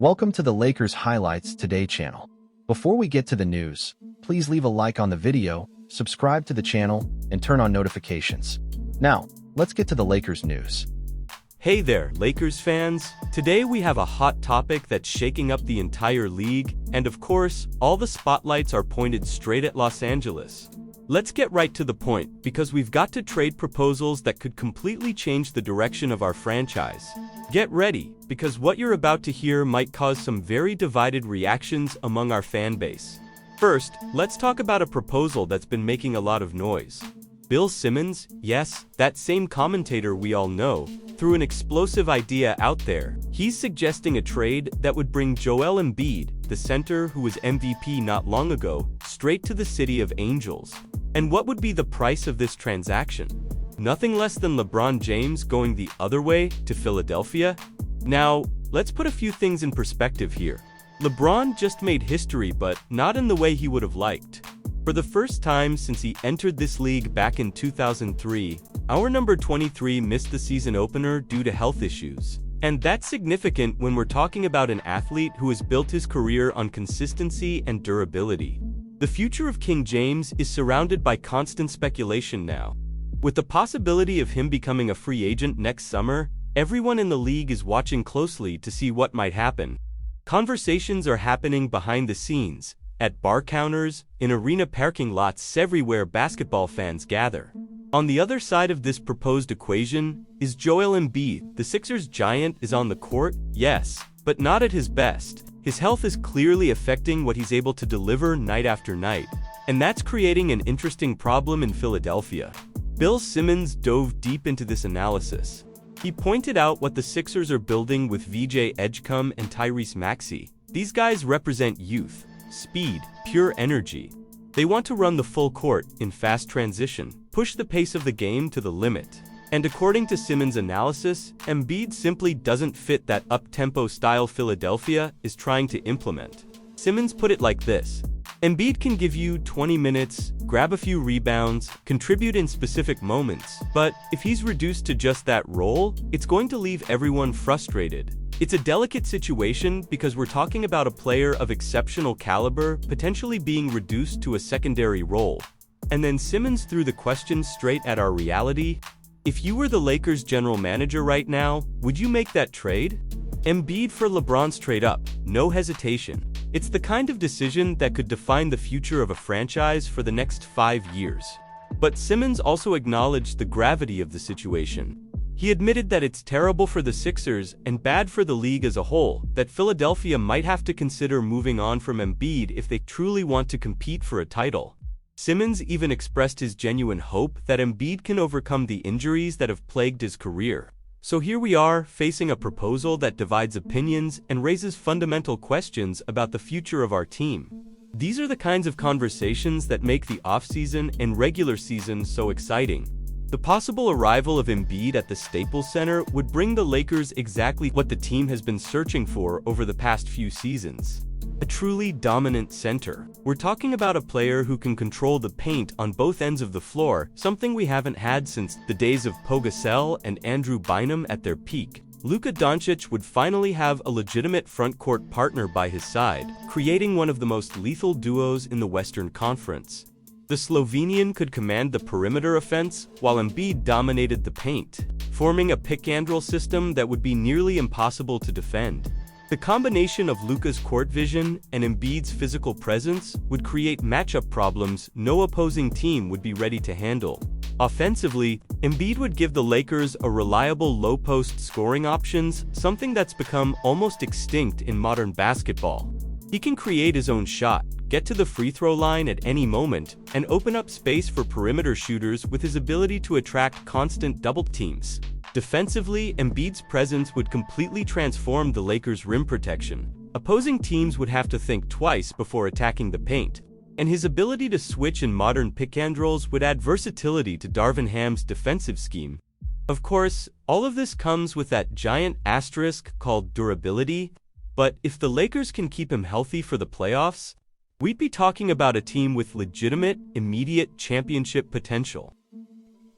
Welcome to the Lakers Highlights Today channel. Before we get to the news, please leave a like on the video, subscribe to the channel, and turn on notifications. Now, let's get to the Lakers news. Hey there, Lakers fans! Today we have a hot topic that's shaking up the entire league, and of course, all the spotlights are pointed straight at Los Angeles. Let's get right to the point, because we've got to trade proposals that could completely change the direction of our franchise. Get ready, because what you're about to hear might cause some very divided reactions among our fan base. First, let's talk about a proposal that's been making a lot of noise. Bill Simmons, yes, that same commentator we all know, threw an explosive idea out there. He's suggesting a trade that would bring Joel Embiid, the center who was MVP not long ago, straight to the city of Angels. And what would be the price of this transaction? Nothing less than LeBron James going the other way to Philadelphia? Now, let's put a few things in perspective here. LeBron just made history, but not in the way he would have liked. For the first time since he entered this league back in 2003, our number 23 missed the season opener due to health issues. And that's significant when we're talking about an athlete who has built his career on consistency and durability. The future of King James is surrounded by constant speculation now. With the possibility of him becoming a free agent next summer, everyone in the league is watching closely to see what might happen. Conversations are happening behind the scenes, at bar counters, in arena parking lots everywhere basketball fans gather. On the other side of this proposed equation is Joel Embiid. The Sixers giant is on the court, yes, but not at his best. His health is clearly affecting what he's able to deliver night after night, and that's creating an interesting problem in Philadelphia. Bill Simmons dove deep into this analysis. He pointed out what the Sixers are building with VJ Edgecombe and Tyrese Maxey. These guys represent youth, speed, pure energy. They want to run the full court in fast transition, push the pace of the game to the limit. And according to Simmons' analysis, Embiid simply doesn't fit that up-tempo style Philadelphia is trying to implement. Simmons put it like this: Embiid can give you 20 minutes, grab a few rebounds, contribute in specific moments, but if he's reduced to just that role, it's going to leave everyone frustrated. It's a delicate situation because we're talking about a player of exceptional caliber potentially being reduced to a secondary role. And then Simmons threw the question straight at our reality. If you were the Lakers general manager right now, would you make that trade? Embiid for LeBron straight up, no hesitation. It's the kind of decision that could define the future of a franchise for the next 5 years. But Simmons also acknowledged the gravity of the situation. He admitted that it's terrible for the Sixers and bad for the league as a whole, that Philadelphia might have to consider moving on from Embiid if they truly want to compete for a title. Simmons even expressed his genuine hope that Embiid can overcome the injuries that have plagued his career. So here we are, facing a proposal that divides opinions and raises fundamental questions about the future of our team. These are the kinds of conversations that make the offseason and regular season so exciting. The possible arrival of Embiid at the Staples Center would bring the Lakers exactly what the team has been searching for over the past few seasons: a truly dominant center. We're talking about a player who can control the paint on both ends of the floor, something we haven't had since the days of Pau Gasol and Andrew Bynum at their peak. Luka Doncic would finally have a legitimate front-court partner by his side, creating one of the most lethal duos in the Western Conference. The Slovenian could command the perimeter offense, while Embiid dominated the paint, forming a pick-and-roll system that would be nearly impossible to defend. The combination of Luka's court vision and Embiid's physical presence would create matchup problems no opposing team would be ready to handle. Offensively, Embiid would give the Lakers a reliable low-post scoring options, something that's become almost extinct in modern basketball. He can create his own shot, get to the free throw line at any moment, and open up space for perimeter shooters with his ability to attract constant double teams. Defensively, Embiid's presence would completely transform the Lakers' rim protection. Opposing teams would have to think twice before attacking the paint, and his ability to switch in modern pick-and-rolls would add versatility to Darvin Ham's defensive scheme. Of course, all of this comes with that giant asterisk called durability, but if the Lakers can keep him healthy for the playoffs, we'd be talking about a team with legitimate, immediate championship potential.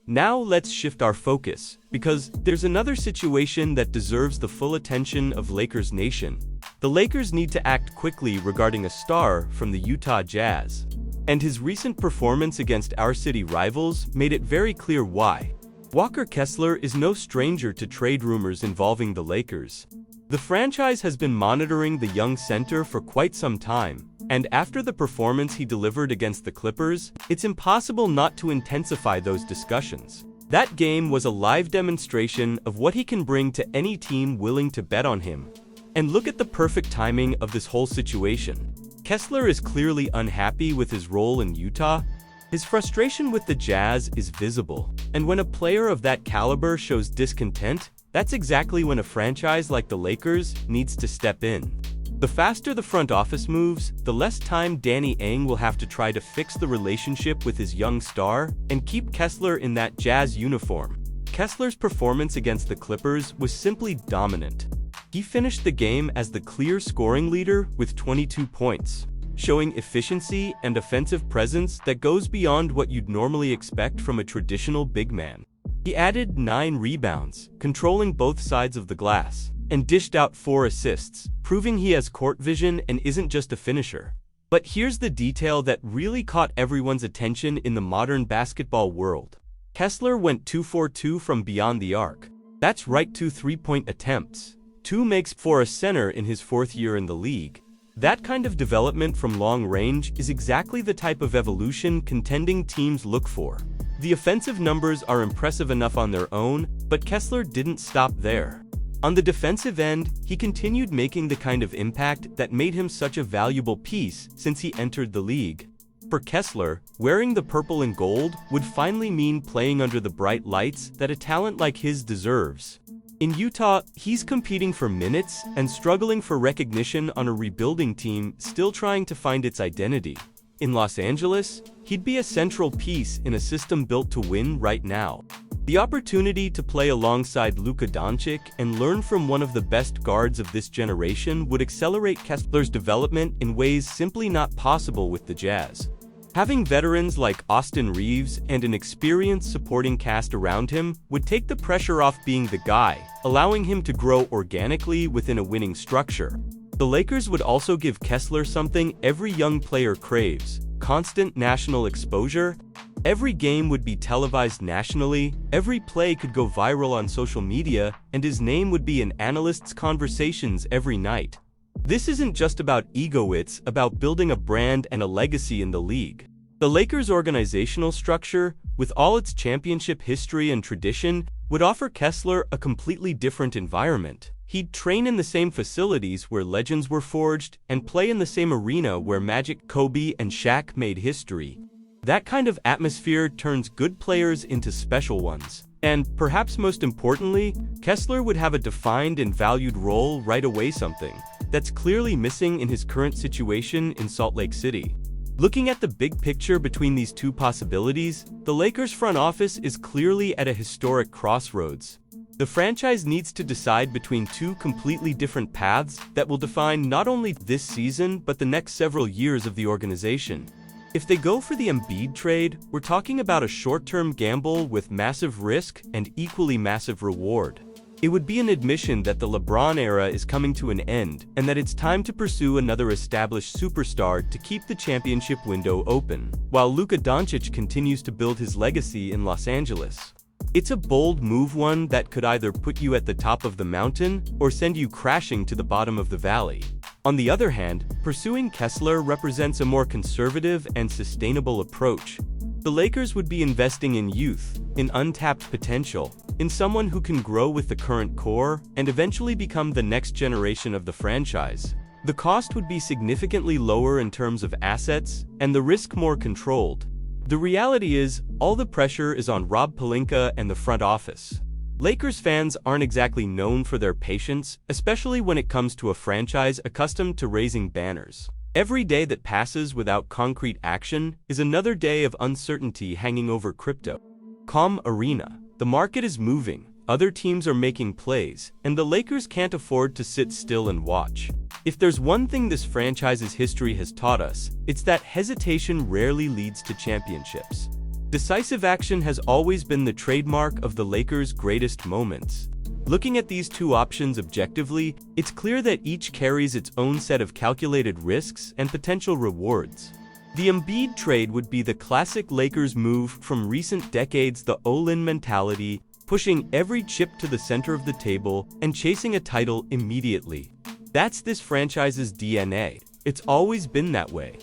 Now let's shift our focus, because there's another situation that deserves the full attention of Lakers Nation. The Lakers need to act quickly regarding a star from the Utah Jazz. And his recent performance against our city rivals made it very clear why. Walker Kessler is no stranger to trade rumors involving the Lakers. The franchise has been monitoring the young center for quite some time, and after the performance he delivered against the Clippers, it's impossible not to intensify those discussions. That game was a live demonstration of what he can bring to any team willing to bet on him. And look at the perfect timing of this whole situation. Kessler is clearly unhappy with his role in Utah. His frustration with the Jazz is visible, and when a player of that caliber shows discontent, that's exactly when a franchise like the Lakers needs to step in. The faster the front office moves, the less time Danny Ainge will have to try to fix the relationship with his young star and keep Kessler in that Jazz uniform. Kessler's performance against the Clippers was simply dominant. He finished the game as the clear scoring leader with 22 points, showing efficiency and offensive presence that goes beyond what you'd normally expect from a traditional big man. He added 9 rebounds, controlling both sides of the glass, and dished out 4 assists, proving he has court vision and isn't just a finisher. But here's the detail that really caught everyone's attention in the modern basketball world. Kessler went 2-for-2 from beyond the arc. That's right, 2 3-point attempts. 2 makes for a center in his 4th year in the league. That kind of development from long range is exactly the type of evolution contending teams look for. The offensive numbers are impressive enough on their own, but Kessler didn't stop there. On the defensive end, he continued making the kind of impact that made him such a valuable piece since he entered the league. For Kessler, wearing the purple and gold would finally mean playing under the bright lights that a talent like his deserves. In Utah, he's competing for minutes and struggling for recognition on a rebuilding team still trying to find its identity. In Los Angeles, he'd be a central piece in a system built to win right now. The opportunity to play alongside Luka Doncic and learn from one of the best guards of this generation would accelerate Kessler's development in ways simply not possible with the Jazz. Having veterans like Austin Reeves and an experienced supporting cast around him would take the pressure off being the guy, allowing him to grow organically within a winning structure. The Lakers would also give Kessler something every young player craves: constant national exposure. Every game would be televised nationally, every play could go viral on social media, and his name would be in analysts' conversations every night. This isn't just about ego, it's about building a brand and a legacy in the league. The Lakers' organizational structure, with all its championship history and tradition, would offer Kessler a completely different environment. He'd train in the same facilities where legends were forged and play in the same arena where Magic, Kobe, and Shaq made history. That kind of atmosphere turns good players into special ones. And, perhaps most importantly, Kessler would have a defined and valued role right away, something that's clearly missing in his current situation in Salt Lake City. Looking at the big picture between these two possibilities, the Lakers front office is clearly at a historic crossroads. The franchise needs to decide between two completely different paths that will define not only this season but the next several years of the organization. If they go for the Embiid trade, we're talking about a short-term gamble with massive risk and equally massive reward. It would be an admission that the LeBron era is coming to an end and that it's time to pursue another established superstar to keep the championship window open, while Luka Doncic continues to build his legacy in Los Angeles. It's a bold move, one that could either put you at the top of the mountain or send you crashing to the bottom of the valley. On the other hand, pursuing Kessler represents a more conservative and sustainable approach. The Lakers would be investing in youth, in untapped potential, in someone who can grow with the current core and eventually become the next generation of the franchise. The cost would be significantly lower in terms of assets, and the risk more controlled. The reality is, all the pressure is on Rob Pelinka and the front office. Lakers fans aren't exactly known for their patience, especially when it comes to a franchise accustomed to raising banners. Every day that passes without concrete action is another day of uncertainty hanging over crypto. Calm arena. The market is moving, other teams are making plays, and the Lakers can't afford to sit still and watch. If there's one thing this franchise's history has taught us, it's that hesitation rarely leads to championships. Decisive action has always been the trademark of the Lakers' greatest moments. Looking at these two options objectively, it's clear that each carries its own set of calculated risks and potential rewards. The Embiid trade would be the classic Lakers move from recent decades, the all-in mentality, pushing every chip to the center of the table and chasing a title immediately. That's this franchise's DNA. It's always been that way.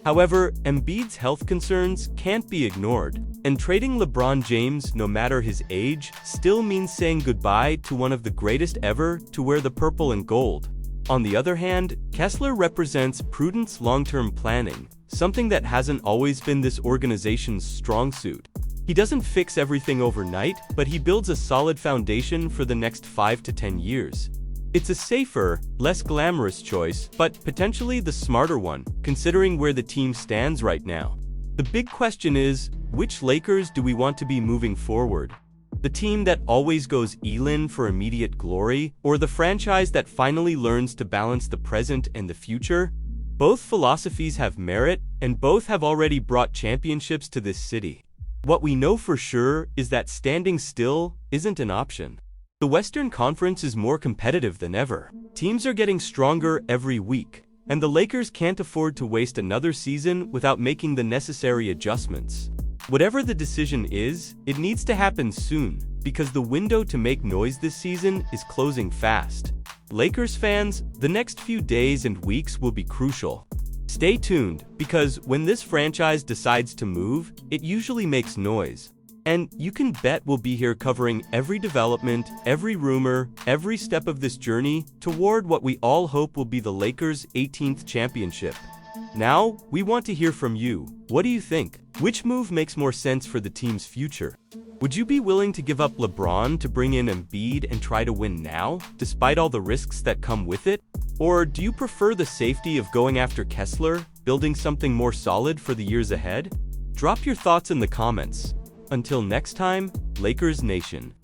However, Embiid's health concerns can't be ignored, and trading LeBron James, no matter his age, still means saying goodbye to one of the greatest ever to wear the purple and gold. On the other hand, Kessler represents prudence, long-term planning, something that hasn't always been this organization's strong suit. He doesn't fix everything overnight, but he builds a solid foundation for the next 5 to 10 years. It's a safer, less glamorous choice, but potentially the smarter one, considering where the team stands right now. The big question is, which Lakers do we want to be moving forward? The team that always goes all-in for immediate glory, or the franchise that finally learns to balance the present and the future? Both philosophies have merit, and both have already brought championships to this city. What we know for sure is that standing still isn't an option. The Western Conference is more competitive than ever. Teams are getting stronger every week, and the Lakers can't afford to waste another season without making the necessary adjustments. Whatever the decision is, it needs to happen soon, because the window to make noise this season is closing fast. Lakers fans, the next few days and weeks will be crucial. Stay tuned, because when this franchise decides to move, it usually makes noise. And you can bet we'll be here covering every development, every rumor, every step of this journey toward what we all hope will be the Lakers' 18th championship. Now, we want to hear from you. What do you think? Which move makes more sense for the team's future? Would you be willing to give up LeBron to bring in Embiid and try to win now, despite all the risks that come with it? Or do you prefer the safety of going after Kessler, building something more solid for the years ahead? Drop your thoughts in the comments. Until next time, Lakers Nation.